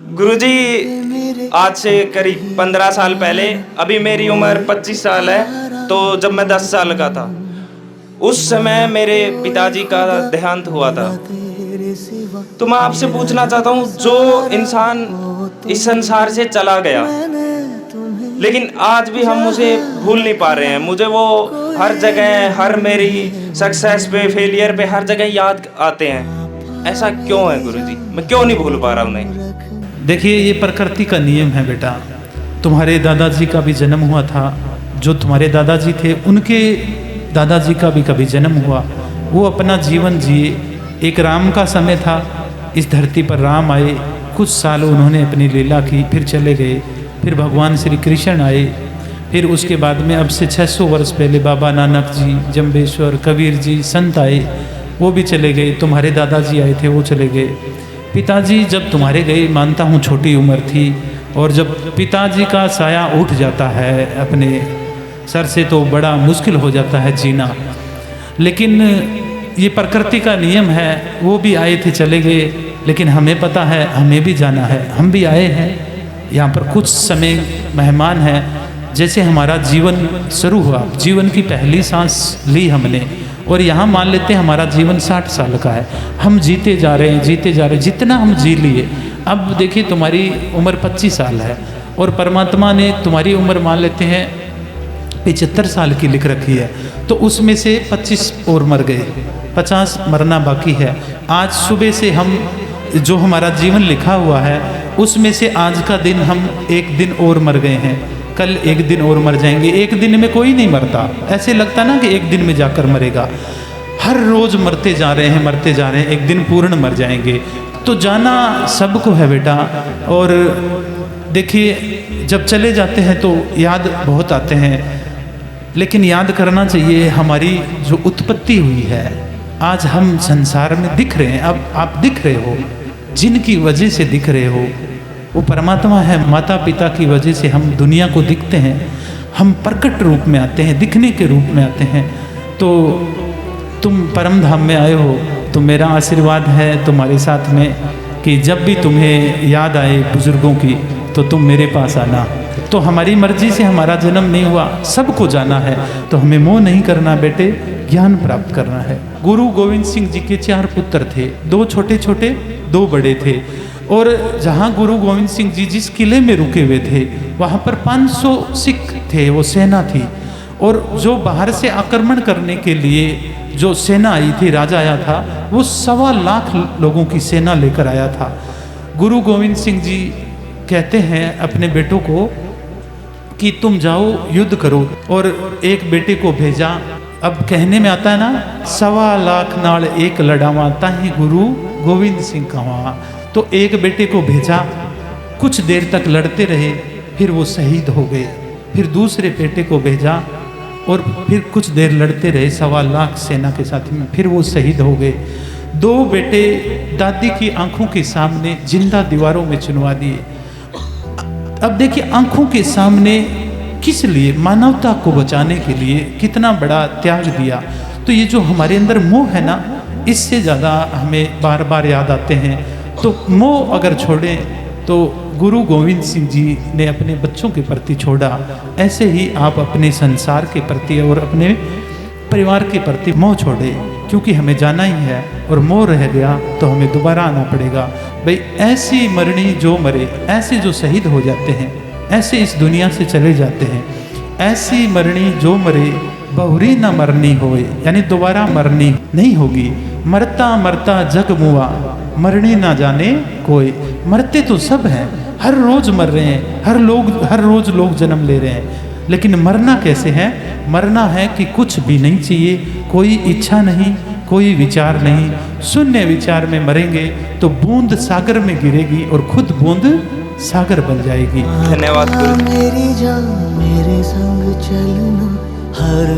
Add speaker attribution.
Speaker 1: गुरुजी, आज से करीब 15 साल पहले, अभी मेरी उम्र 25 साल है, तो जब मैं 10 साल का था उस समय मेरे पिताजी का देहांत हुआ था। तो मैं आपसे पूछना चाहता हूँ, जो इंसान इस संसार से चला गया लेकिन आज भी हम उसे भूल नहीं पा रहे हैं, मुझे वो हर जगह, हर मेरी सक्सेस पे, फेलियर पे, हर जगह याद आते हैं। ऐसा क्यों है गुरुजी? मैं क्यों नहीं भूल पा रहा उन्हें?
Speaker 2: देखिए, ये प्रकृति का नियम है बेटा। तुम्हारे दादाजी का भी जन्म हुआ था, जो तुम्हारे दादाजी थे उनके दादाजी का भी कभी जन्म हुआ, वो अपना जीवन जिए। एक राम का समय था, इस धरती पर राम आए, कुछ साल उन्होंने अपनी लीला की, फिर चले गए। फिर भगवान श्री कृष्ण आए, फिर उसके बाद में अब से 600 वर्ष पहले बाबा नानक जी, जम्बेश्वर, कबीर जी, संत आए, वो भी चले गए। तुम्हारे दादाजी आए थे, वो चले गए। पिताजी जब तुम्हारे गए, मानता हूँ छोटी उम्र थी, और जब पिताजी का साया उठ जाता है अपने सर से तो बड़ा मुश्किल हो जाता है जीना। लेकिन ये प्रकृति का नियम है, वो भी आए थे, चले गए, लेकिन हमें पता है हमें भी जाना है। हम भी आए हैं यहाँ पर, कुछ समय मेहमान हैं। जैसे हमारा जीवन शुरू हुआ, जीवन की पहली सांस ली हमने, और यहाँ मान लेते हैं हमारा जीवन 60 साल का है। हम जीते जा रहे हैं, जीते जा रहे हैं, जितना हम जी लिए। अब देखिए, तुम्हारी उम्र 25 साल है और परमात्मा ने तुम्हारी उम्र मान लेते हैं 75 साल की लिख रखी है, तो उसमें से 25 और मर गए, 50 मरना बाकी है। आज सुबह से हम जो हमारा जीवन लिखा हुआ है उसमें से आज का दिन हम एक दिन और मर गए हैं, कल एक दिन और मर जाएंगे। एक दिन में कोई नहीं मरता, ऐसे लगता ना कि एक दिन में जाकर मरेगा। हर रोज मरते जा रहे हैं, मरते जा रहे हैं, एक दिन पूर्ण मर जाएंगे। तो जाना सबको है बेटा। और देखिए, जब चले जाते हैं तो याद बहुत आते हैं, लेकिन याद करना चाहिए हमारी जो उत्पत्ति हुई है। आज हम संसार में दिख रहे हैं, अब आप दिख रहे हो, जिनकी वजह से दिख रहे हो वो परमात्मा है। माता पिता की वजह से हम दुनिया को दिखते हैं, हम प्रकट रूप में आते हैं, दिखने के रूप में आते हैं। तो तुम परम धाम में आए हो, तो मेरा आशीर्वाद है तुम्हारे साथ में कि जब भी तुम्हें याद आए बुजुर्गों की, तो तुम मेरे पास आना। तो हमारी मर्जी से हमारा जन्म नहीं हुआ, सबको जाना है, तो हमें मोह नहीं करना बेटे, ज्ञान प्राप्त करना है। गुरु गोविंद सिंह जी के 4 पुत्र थे, 2 छोटे छोटे, 2 बड़े थे। और जहाँ गुरु गोविंद सिंह जी जिस किले में रुके हुए थे, वहाँ पर 500 सिख थे, वो सेना थी। और जो बाहर से आक्रमण करने के लिए जो सेना आई थी, राजा आया था, वो 1.25 लाख लोगों की सेना लेकर आया था। गुरु गोविंद सिंह जी कहते हैं अपने बेटों को कि तुम जाओ युद्ध करो, और एक बेटे को भेजा। अब कहने में आता है ना, 1.25 लाख नाल एक लड़ावा, ताही गुरु गोविंद सिंह कहा। तो एक बेटे को भेजा, कुछ देर तक लड़ते रहे, फिर वो शहीद हो गए। फिर दूसरे बेटे को भेजा और फिर कुछ देर लड़ते रहे 1.25 लाख सेना के साथ में, फिर वो शहीद हो गए। 2 बेटे दादी की आंखों के सामने जिंदा दीवारों में चुनवा दिए। अब देखिए, आंखों के सामने किस लिए? मानवता को बचाने के लिए कितना बड़ा त्याग दिया। तो ये जो हमारे अंदर मोह है ना, इससे ज़्यादा हमें बार बार याद आते हैं। तो मोह अगर छोड़ें तो गुरु गोविंद सिंह जी ने अपने बच्चों के प्रति छोड़ा, ऐसे ही आप अपने संसार के प्रति और अपने परिवार के प्रति मोह छोड़े, क्योंकि हमें जाना ही है। और मोह रह गया तो हमें दोबारा आना पड़ेगा। भाई, ऐसी मरनी जो मरे, ऐसे जो शहीद हो जाते हैं, ऐसे इस दुनिया से चले जाते हैं। ऐसी मरनी जो मरे, बहुरी न मरनी होए, यानी दोबारा मरनी नहीं होगी। मरता मरता जग मुआ, मरने ना जाने कोई। मरते तो सब हैं, हर रोज मर रहे हैं, हर रोज लोग जन्म ले रहे हैं, लेकिन मरना कैसे है? मरना है कि कुछ भी नहीं चाहिए, कोई इच्छा नहीं, कोई विचार नहीं, शून्य विचार में मरेंगे तो बूंद सागर में गिरेगी और खुद बूंद सागर बन जाएगी।
Speaker 1: धन्यवाद गुरु।
Speaker 3: मेरी जान मेरे संग चलना, हर